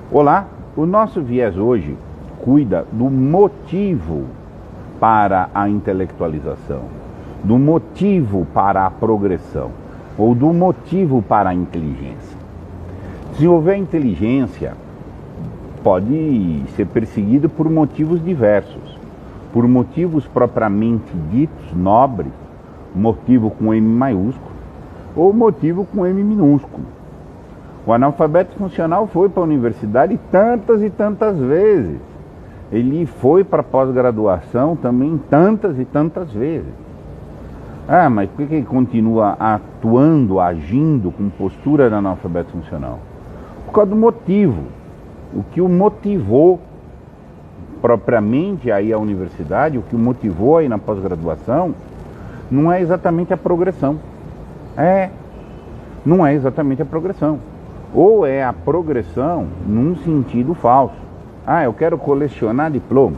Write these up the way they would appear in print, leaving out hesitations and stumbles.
Olá, o nosso viés hoje cuida do motivo para a intelectualização, do motivo para a progressão, ou do motivo para a inteligência. Desenvolver a inteligência pode ser perseguido por motivos diversos, por motivos propriamente ditos nobres, motivo com M maiúsculo, ou motivo com M minúsculo. O analfabeto funcional foi para a universidade tantas e tantas vezes. Ele foi para a pós-graduação também tantas e tantas vezes. Mas por que ele continua atuando, agindo com postura de analfabeto funcional? Por causa do motivo. O que o motivou propriamente aí à universidade, o que o motivou aí na pós-graduação, não é exatamente a progressão. Não é exatamente a progressão. Ou é a progressão num sentido falso. Eu quero colecionar diploma,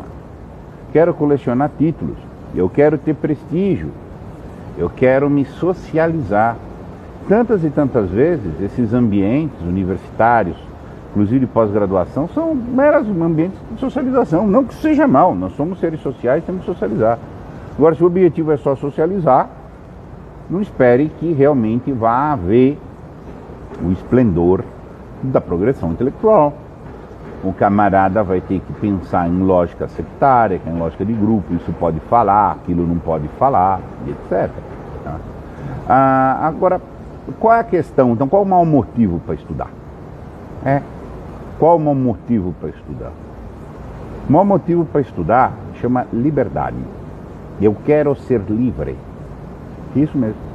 quero colecionar títulos, eu quero ter prestígio, eu quero me socializar. Tantas e tantas vezes esses ambientes universitários, inclusive de pós-graduação, são meros ambientes de socialização. Não que isso seja mal, nós somos seres sociais, temos que socializar. Agora, se o objetivo é só socializar, não espere que realmente vá haver o esplendor da progressão intelectual. O camarada vai ter que pensar em lógica sectária, em lógica de grupo, isso pode falar, aquilo não pode falar, etc. Agora, qual é a questão? Então, qual é o mau motivo para estudar? Qual é o mau motivo para estudar? O mau motivo para estudar chama liberdade. Eu quero ser livre. Isso mesmo.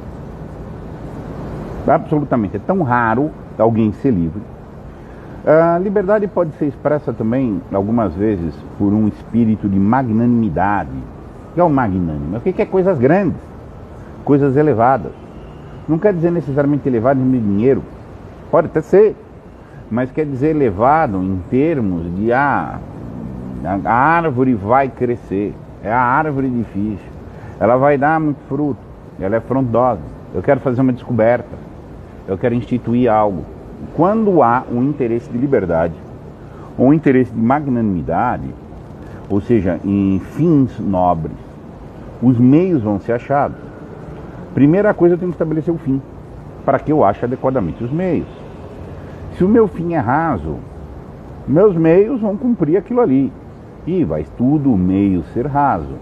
Absolutamente. É tão raro alguém ser livre. A liberdade pode ser expressa também, algumas vezes, por um espírito de magnanimidade. O que é o magnânimo? O que é coisas grandes, coisas elevadas? Não quer dizer necessariamente elevado em dinheiro. Pode até ser. Mas quer dizer elevado em termos de a árvore vai crescer. É a árvore difícil. Ela vai dar muito fruto. Ela é frondosa. Eu quero fazer uma descoberta. Eu quero instituir algo. Quando há um interesse de liberdade, ou um interesse de magnanimidade, ou seja, em fins nobres, os meios vão ser achados. Primeira coisa, eu tenho que estabelecer o fim, para que eu ache adequadamente os meios. Se o meu fim é raso, meus meios vão cumprir aquilo ali. E vai tudo o meio ser raso.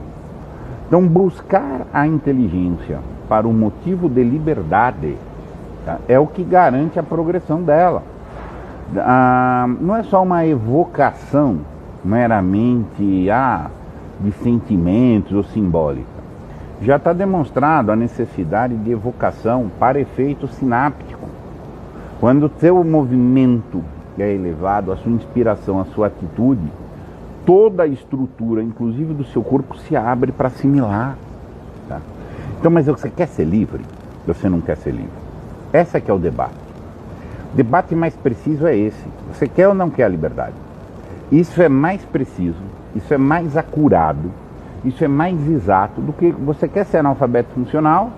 Então, buscar a inteligência para o motivo de liberdade é o que garante a progressão dela. Não é só uma evocação meramente de sentimentos ou simbólica. Já está demonstrado a necessidade de evocação para efeito sináptico. Quando o seu movimento é elevado, a sua inspiração, a sua atitude, toda a estrutura, inclusive do seu corpo, se abre para assimilar. Então, mas você quer ser livre? Você não quer ser livre? Esse que é o debate. O debate mais preciso é esse. Você quer ou não quer a liberdade? Isso é mais preciso, isso é mais acurado, isso é mais exato do que você quer ser analfabeto funcional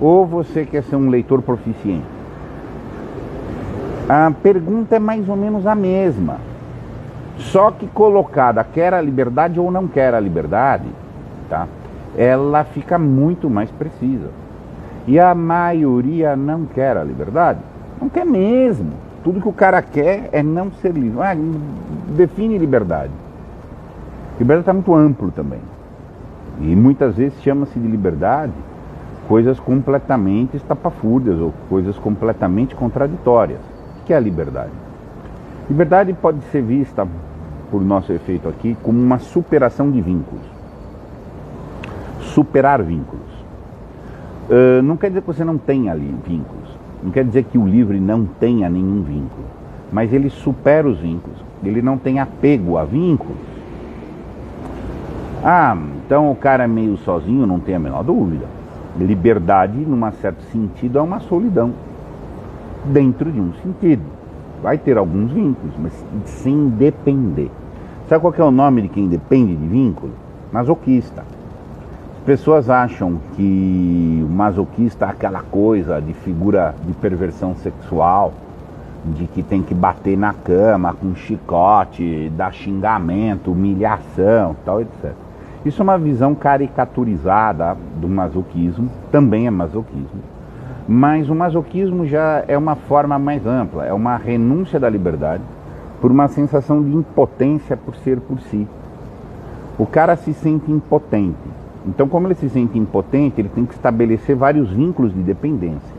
ou você quer ser um leitor proficiente. A pergunta é mais ou menos a mesma. Só que colocada, quer a liberdade ou não quer a liberdade, ela fica muito mais precisa. E a maioria não quer a liberdade. Não quer mesmo. Tudo que o cara quer é não ser livre. Define liberdade. Liberdade está muito amplo também. E muitas vezes chama-se de liberdade coisas completamente estapafúrdias ou coisas completamente contraditórias. O que é a liberdade? Liberdade pode ser vista, por nosso efeito aqui, como uma superação de vínculos. Superar vínculos. Não quer dizer que você não tenha ali vínculos. Não quer dizer que o livre não tenha nenhum vínculo. Mas ele supera os vínculos. Ele não tem apego a vínculos. Então o cara é meio sozinho, não tem a menor dúvida. Liberdade, num certo sentido, é uma solidão. Dentro de um sentido. Vai ter alguns vínculos, mas sem depender. Sabe qual que é o nome de quem depende de vínculo? Masoquista. Pessoas acham que o masoquista é aquela coisa de figura de perversão sexual, de que tem que bater na cama com chicote, dar xingamento, humilhação, tal, etc. Isso é uma visão caricaturizada do masoquismo, também é masoquismo. Mas o masoquismo já é uma forma mais ampla, é uma renúncia da liberdade por uma sensação de impotência por ser por si. O cara se sente impotente. Então, como ele se sente impotente, ele tem que estabelecer vários vínculos de dependência.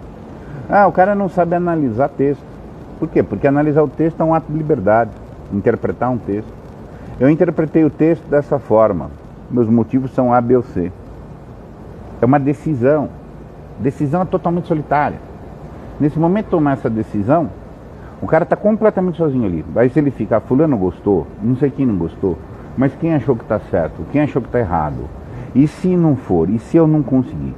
O cara não sabe analisar texto. Por quê? Porque analisar o texto é um ato de liberdade, interpretar um texto. Eu interpretei o texto dessa forma. Meus motivos são A, B ou C. É uma decisão. Decisão é totalmente solitária. Nesse momento de tomar essa decisão, o cara está completamente sozinho ali. Aí se ele ficar, fulano gostou, não sei quem não gostou, mas quem achou que está certo, quem achou que está errado? E se não for? E se eu não conseguir?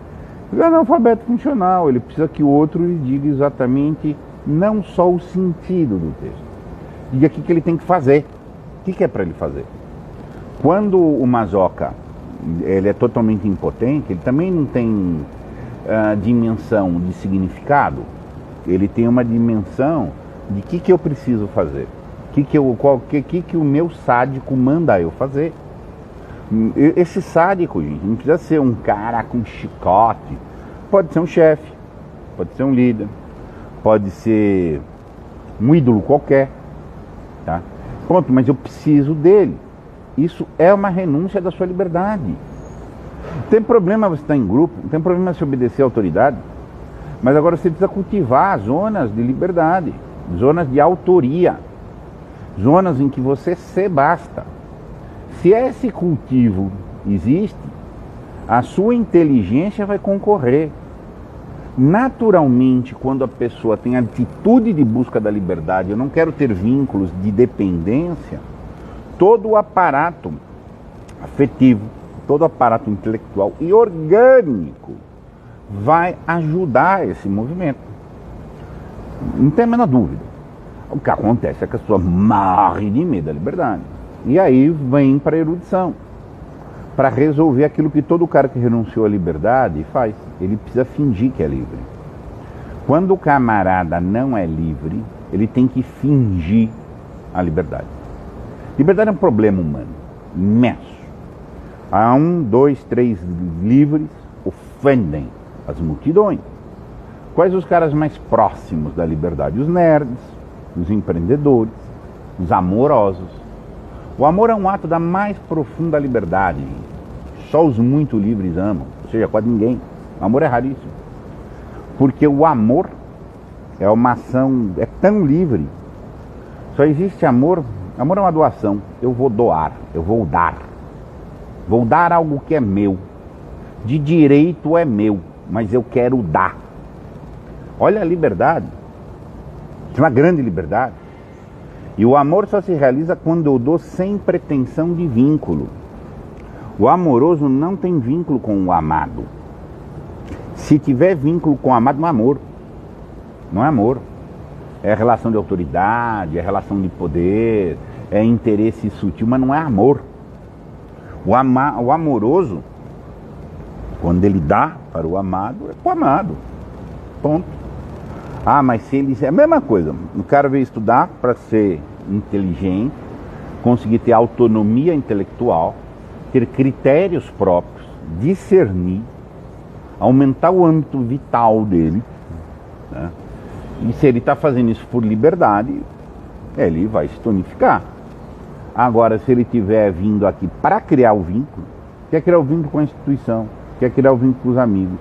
Ele é analfabeto funcional, ele precisa que o outro lhe diga exatamente não só o sentido do texto. Diga o que ele tem que fazer. O que é para ele fazer? Quando o masoca ele é totalmente impotente, ele também não tem dimensão de significado. Ele tem uma dimensão de que eu preciso fazer. Que o meu sádico manda eu fazer. Esse sádico, gente, não precisa ser um cara com chicote. Pode ser um chefe, pode ser um líder, pode ser um ídolo qualquer, tá? Pronto, mas eu preciso dele. Isso é uma renúncia da sua liberdade. Não tem problema você estar em grupo, não tem problema você obedecer à autoridade, mas agora você precisa cultivar zonas de liberdade, zonas de autoria, zonas em que você se basta. Se esse cultivo existe, a sua inteligência vai concorrer. Naturalmente, quando a pessoa tem a atitude de busca da liberdade, eu não quero ter vínculos de dependência, todo o aparato afetivo, todo o aparato intelectual e orgânico vai ajudar esse movimento. Não tem a menor dúvida. O que acontece é que a pessoa morre de medo da liberdade. E aí vem para a erudição, para resolver aquilo que todo cara que renunciou à liberdade faz. Ele precisa fingir que é livre. Quando o camarada não é livre, ele tem que fingir a liberdade. Liberdade é um problema humano imenso. Há 1, 2, 3 livres ofendem as multidões. Quais os caras mais próximos da liberdade? Os nerds, os empreendedores, os amorosos. O amor é um ato da mais profunda liberdade. Só os muito livres amam, ou seja, quase ninguém. O amor é raríssimo. Porque o amor é uma ação, é tão livre. Só existe amor. Amor é uma doação. Eu vou doar, eu vou dar. Vou dar algo que é meu. De direito é meu, mas eu quero dar. Olha a liberdade. É uma grande liberdade. E o amor só se realiza quando eu dou sem pretensão de vínculo. O amoroso não tem vínculo com o amado. Se tiver vínculo com o amado, não é amor. Não é amor. É relação de autoridade, é relação de poder, é interesse sutil, mas não é amor. O amoroso, quando ele dá para o amado, é para o amado. Ponto. Mas se ele... É a mesma coisa. O cara veio estudar para ser inteligente, conseguir ter autonomia intelectual, ter critérios próprios, discernir, aumentar o âmbito vital dele, né? E se ele está fazendo isso por liberdade, ele vai se tonificar. Agora, se ele estiver vindo aqui para criar o vínculo, quer criar o vínculo com a instituição, quer criar o vínculo com os amigos,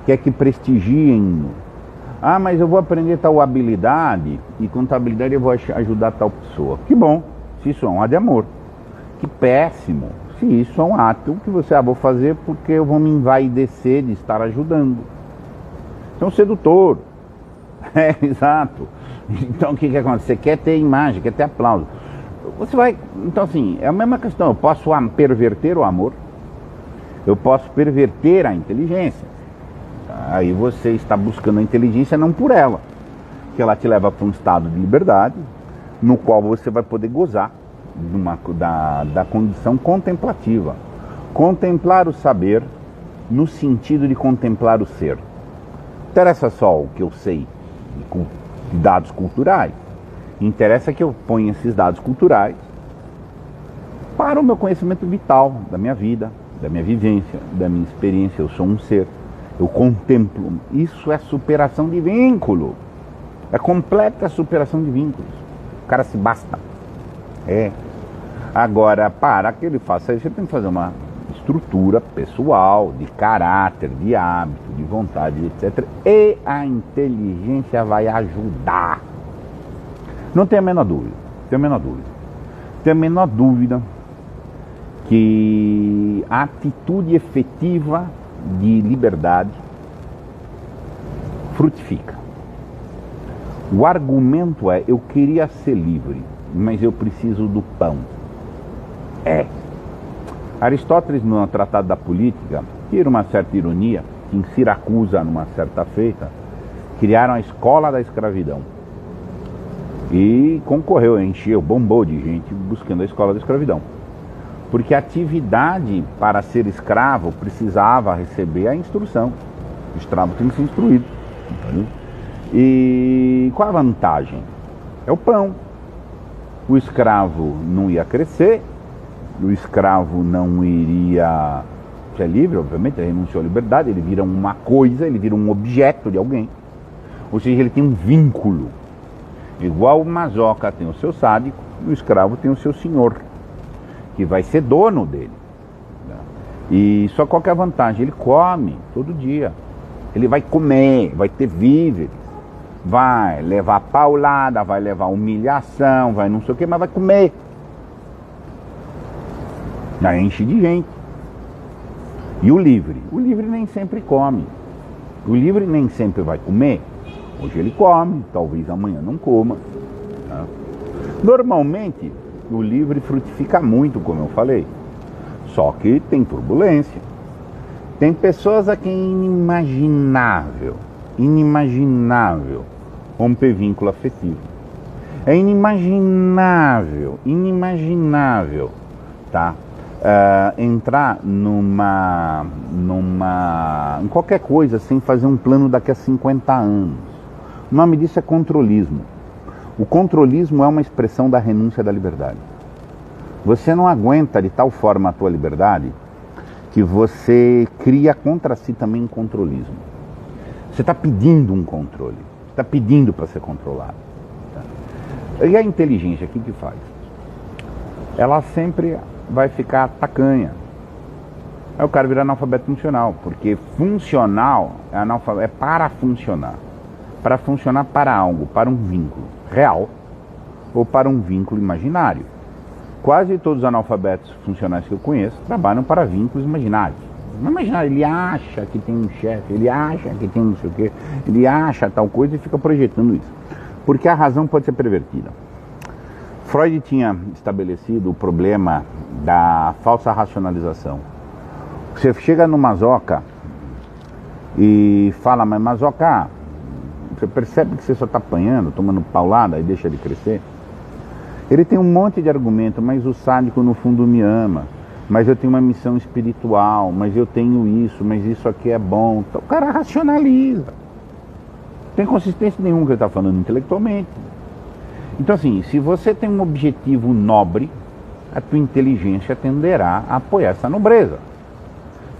quer que prestigiem. Mas eu vou aprender tal habilidade e com tal habilidade eu vou ajudar tal pessoa. Que bom, se isso é um ato de amor. Que péssimo, se isso é um ato que você vou fazer porque eu vou me envaidecer de estar ajudando. Isso é um sedutor. Exato. Então o que acontece? Você quer ter imagem, quer ter aplauso. Você vai... Então assim, é a mesma questão. Eu posso perverter o amor. Eu posso perverter a inteligência. Aí você está buscando a inteligência não por ela, que ela te leva para um estado de liberdade, no qual você vai poder gozar da condição contemplativa. Contemplar o saber no sentido de contemplar o ser. Interessa só o que eu sei, de dados culturais. Interessa que eu ponha esses dados culturais para o meu conhecimento vital, da minha vida, da minha vivência, da minha experiência. Eu sou um ser, eu contemplo. Isso é superação de vínculo. É completa superação de vínculos. O cara se basta. Agora, para que ele faça isso, ele tem que fazer uma estrutura pessoal, de caráter, de hábito, de vontade, etc. E a inteligência vai ajudar. Não tem a menor dúvida. Tem a menor dúvida que a atitude efetiva de liberdade frutifica. O argumento é: eu queria ser livre, mas eu preciso do pão. Aristóteles, no Tratado da Política, tira uma certa ironia, que em Siracusa, numa certa feita, criaram a escola da escravidão. E concorreu, encheu, bombou de gente buscando a escola da escravidão. Porque a atividade para ser escravo precisava receber a instrução. O escravo tem que ser instruído. E qual a vantagem? É o pão. O escravo não ia crescer, o escravo não iria ser livre, obviamente, ele renunciou à liberdade, ele vira uma coisa, ele vira um objeto de alguém. Ou seja, ele tem um vínculo. Igual o mazoca tem o seu sádico, o escravo tem o seu senhor, que vai ser dono dele. E só qual que é a vantagem? Ele come todo dia. Ele vai comer, vai ter víveres, vai levar paulada, vai levar humilhação, vai não sei o que, mas vai comer. Aí enche de gente. E o livre? O livre nem sempre come. O livre nem sempre vai comer. Hoje ele come, talvez amanhã não coma. Tá? Normalmente, o livre frutifica muito, como eu falei. Só que tem turbulência. Tem pessoas a quem é inimaginável romper vínculo afetivo. É inimaginável, tá? Entrar em qualquer coisa sem fazer um plano daqui a 50 anos. O nome disso é controlismo. O controlismo é uma expressão da renúncia da liberdade. Você não aguenta de tal forma a tua liberdade que você cria contra si também um controlismo. Você está pedindo um controle, está pedindo para ser controlado. Tá? E a inteligência, o que faz? Ela sempre vai ficar tacanha. Aí o cara vira analfabeto funcional, porque funcional é para funcionar. Para funcionar para algo, para um vínculo real ou para um vínculo imaginário. Quase todos os analfabetos funcionais que eu conheço trabalham para vínculos imaginários. Não imaginário, ele acha que tem um chefe, ele acha que tem não sei o quê, ele acha tal coisa e fica projetando isso. Porque a razão pode ser pervertida. Freud tinha estabelecido o problema da falsa racionalização. Você chega no mazoca e fala: mas mazoca, você percebe que você só está apanhando, tomando paulada e deixa ele crescer? Ele tem um monte de argumento: mas o sádico no fundo me ama, mas eu tenho uma missão espiritual, mas eu tenho isso, mas isso aqui é bom. Então, o cara racionaliza. Não tem consistência nenhuma que ele está falando intelectualmente. Então assim, se você tem um objetivo nobre, a tua inteligência tenderá a apoiar essa nobreza.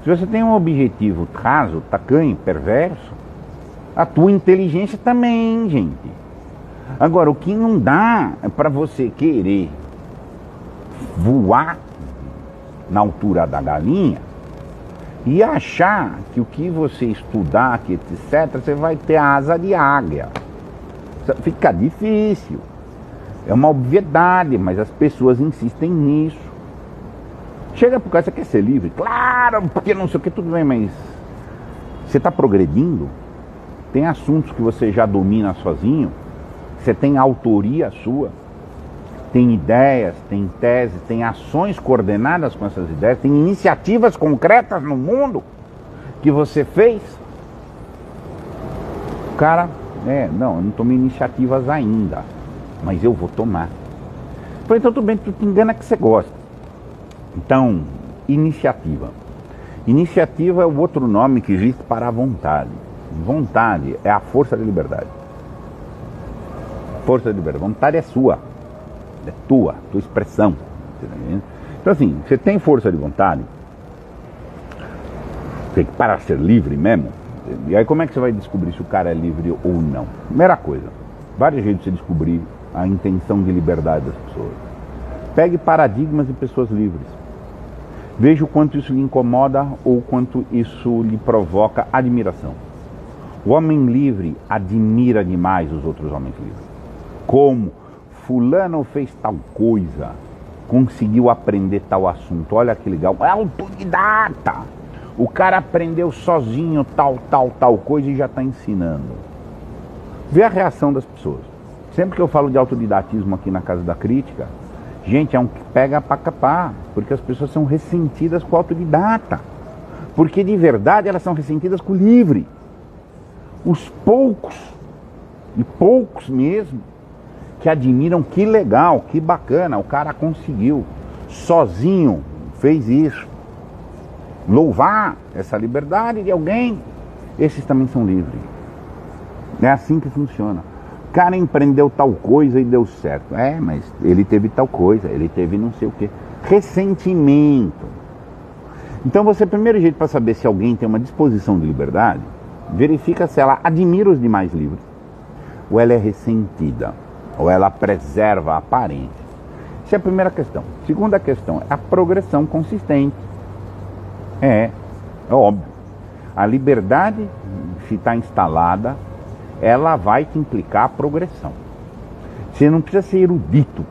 Se você tem um objetivo raso, tacanho, perverso, a tua inteligência também, gente. Agora, o que não dá é para você querer voar na altura da galinha e achar que o que você estudar, que etc., você vai ter a asa de águia. Fica difícil. É uma obviedade, mas as pessoas insistem nisso. Chega por causa, você quer ser livre? Claro, porque não sei o que, tudo bem, mas você está progredindo? Tem assuntos que você já domina sozinho? Você tem autoria sua? Tem ideias, tem teses, tem ações coordenadas com essas ideias? Tem iniciativas concretas no mundo que você fez? O cara, não, eu não tomei iniciativas ainda, mas eu vou tomar. Falei: então tudo bem, tu te engana que você gosta. Então, iniciativa. Iniciativa é o outro nome que existe para a vontade. Vontade é a força da liberdade. força de liberdade. Vontade é sua, é tua expressão. Então assim, você tem força de vontade, para ser livre mesmo. E aí como é que você vai descobrir se o cara é livre ou não? Primeira coisa, vários jeitos de você descobrir a intenção de liberdade das pessoas. Pegue paradigmas de pessoas livres. Veja o quanto isso lhe incomoda ou quanto isso lhe provoca admiração. O homem livre admira demais os outros homens livres. Como fulano fez tal coisa, conseguiu aprender tal assunto, olha que legal, é autodidata. O cara aprendeu sozinho tal coisa e já está ensinando. Vê a reação das pessoas. Sempre que eu falo de autodidatismo aqui na Casa da Crítica, gente, é um que pega pra capar, porque as pessoas são ressentidas com o autodidata. Porque de verdade elas são ressentidas com o livre. Os poucos, e poucos mesmo, que admiram, que legal, que bacana, o cara conseguiu, sozinho fez isso. Louvar essa liberdade de alguém, esses também são livres. É assim que funciona. O cara empreendeu tal coisa e deu certo. Mas ele teve tal coisa, ele teve não sei o quê. Ressentimento. Então você, primeiro jeito para saber se alguém tem uma disposição de liberdade, verifica se ela admira os demais livres, ou ela é ressentida, ou ela preserva a aparência. Essa é a primeira questão. Segunda questão é a progressão consistente. É óbvio. A liberdade, se está instalada, ela vai te implicar a progressão. Você não precisa ser erudito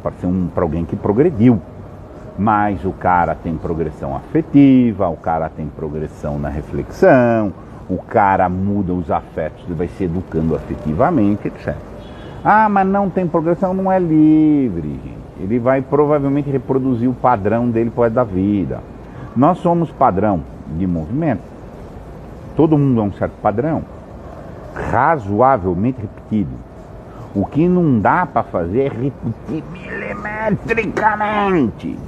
para alguém que progrediu. Mas o cara tem progressão afetiva, o cara tem progressão na reflexão, o cara muda os afetos e vai se educando afetivamente, etc. Mas não tem progressão, não é livre. Ele vai provavelmente reproduzir o padrão dele pro resto da vida. Nós somos padrão de movimento. Todo mundo é um certo padrão, razoavelmente repetido. O que não dá para fazer é repetir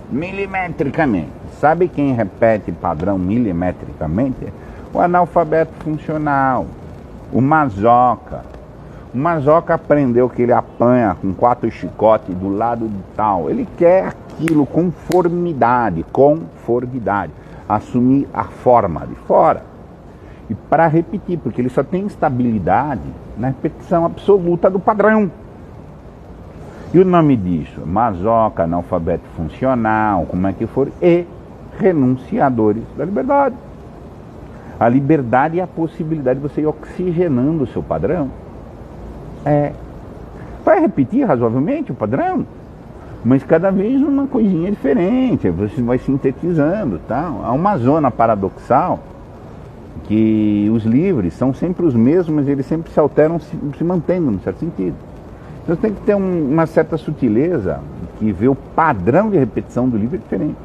milimetricamente. Sabe quem repete padrão milimetricamente? O analfabeto funcional, o masoca. O masoca aprendeu que ele apanha com 4 chicotes do lado de tal. Ele quer aquilo, conformidade, assumir a forma de fora. E para repetir, porque ele só tem estabilidade na repetição absoluta do padrão. E o nome disso, masoca, analfabeto funcional, como é que for, e renunciadores da liberdade. A liberdade é a possibilidade de você ir oxigenando o seu padrão. Vai repetir razoavelmente o padrão, mas cada vez uma coisinha diferente, você vai sintetizando, tal. Há uma zona paradoxal que os livres são sempre os mesmos, mas eles sempre se alteram, se mantendo, num certo sentido. Então você tem que ter uma certa sutileza que vê o padrão de repetição do livro é diferente.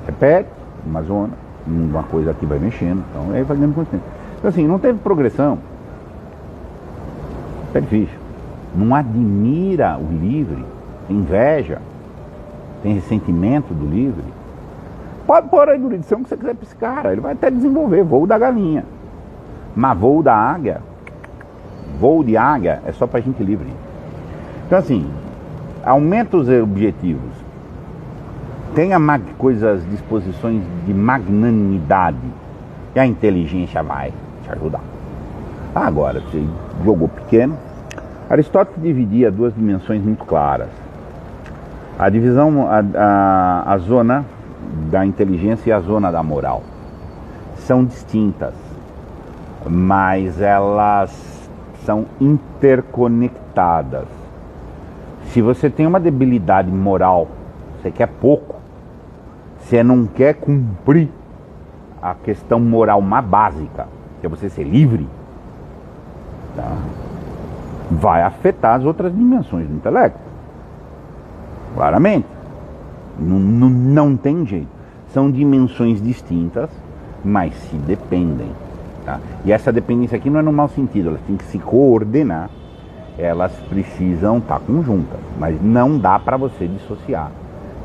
Repete, uma zona, uma coisa aqui vai mexendo, então aí vai ganhando consistência. Então assim, não teve progressão, é difícil. Não admira o livre, tem inveja, tem ressentimento do livre. Pode pôr a erudição que você quiser para esse cara, ele vai até desenvolver voo da galinha. Mas voo da águia, voo de águia é só para gente livre. Então assim, aumenta os objetivos, tenha disposições de magnanimidade, e a inteligência vai te ajudar. Agora, você jogou pequeno. Aristóteles dividia 2 dimensões muito claras. A divisão, a zona da inteligência e a zona da moral são distintas, mas elas são interconectadas. Se você tem uma debilidade moral, você quer pouco, você não quer cumprir a questão moral mais básica, que é você ser livre, tá? Vai afetar as outras dimensões do intelecto, claramente. Não tem jeito. São dimensões distintas, mas se dependem, tá? E essa dependência aqui não é no mau sentido, elas têm que se coordenar, elas precisam estar conjuntas, mas não dá para você dissociar.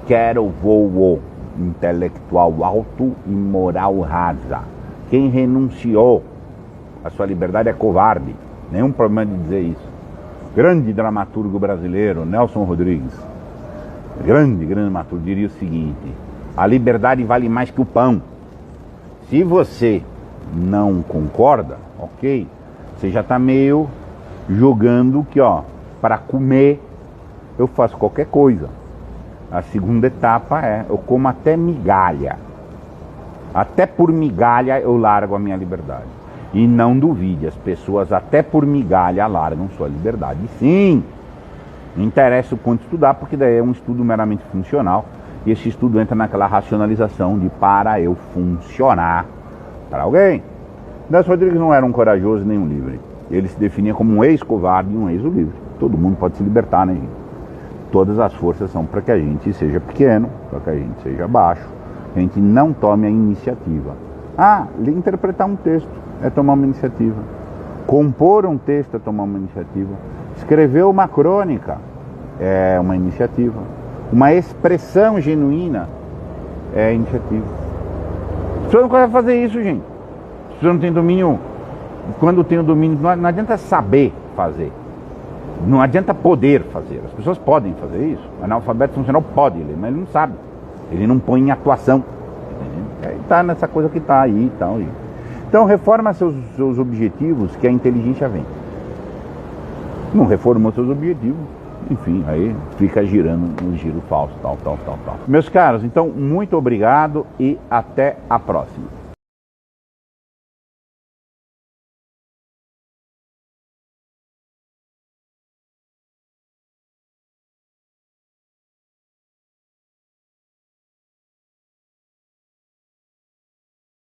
Quero voo intelectual alto e moral rasa. Quem renunciou à sua liberdade é covarde. Nenhum problema de dizer isso. grande dramaturgo brasileiro, Nelson Rodrigues, grande dramaturgo, diria o seguinte: a liberdade vale mais que o pão. Se você não concorda, ok, você já está meio jogando que, ó, para comer eu faço qualquer coisa. A segunda etapa é, eu como até migalha. Até por migalha eu largo a minha liberdade. E não duvide, as pessoas até por migalha largam sua liberdade. Sim, não interessa o quanto estudar, porque daí é um estudo meramente funcional. E esse estudo entra naquela racionalização de para eu funcionar para alguém. Nelson Rodrigues não era um corajoso nem um livre. Ele se definia como um ex-covarde e um ex-livre. Todo mundo pode se libertar, né, gente? Todas as forças são para que a gente seja pequeno, para que a gente seja baixo, que a gente não tome a iniciativa. Interpretar um texto é tomar uma iniciativa. Compor um texto é tomar uma iniciativa. Escrever uma crônica é uma iniciativa. Uma expressão genuína é iniciativa. As pessoas não conseguem fazer isso, gente. As pessoas não têm domínio. Quando tem o domínio, não adianta saber fazer. Não adianta poder fazer. As pessoas podem fazer isso. O analfabeto funcional pode ler, mas ele não sabe. Ele não põe em atuação. Ele está nessa coisa que está aí e tal. Então reforma seus objetivos, que a inteligência vem. Não reformou seus objetivos, enfim, aí fica girando um giro falso, tal. Meus caros, então muito obrigado e até a próxima.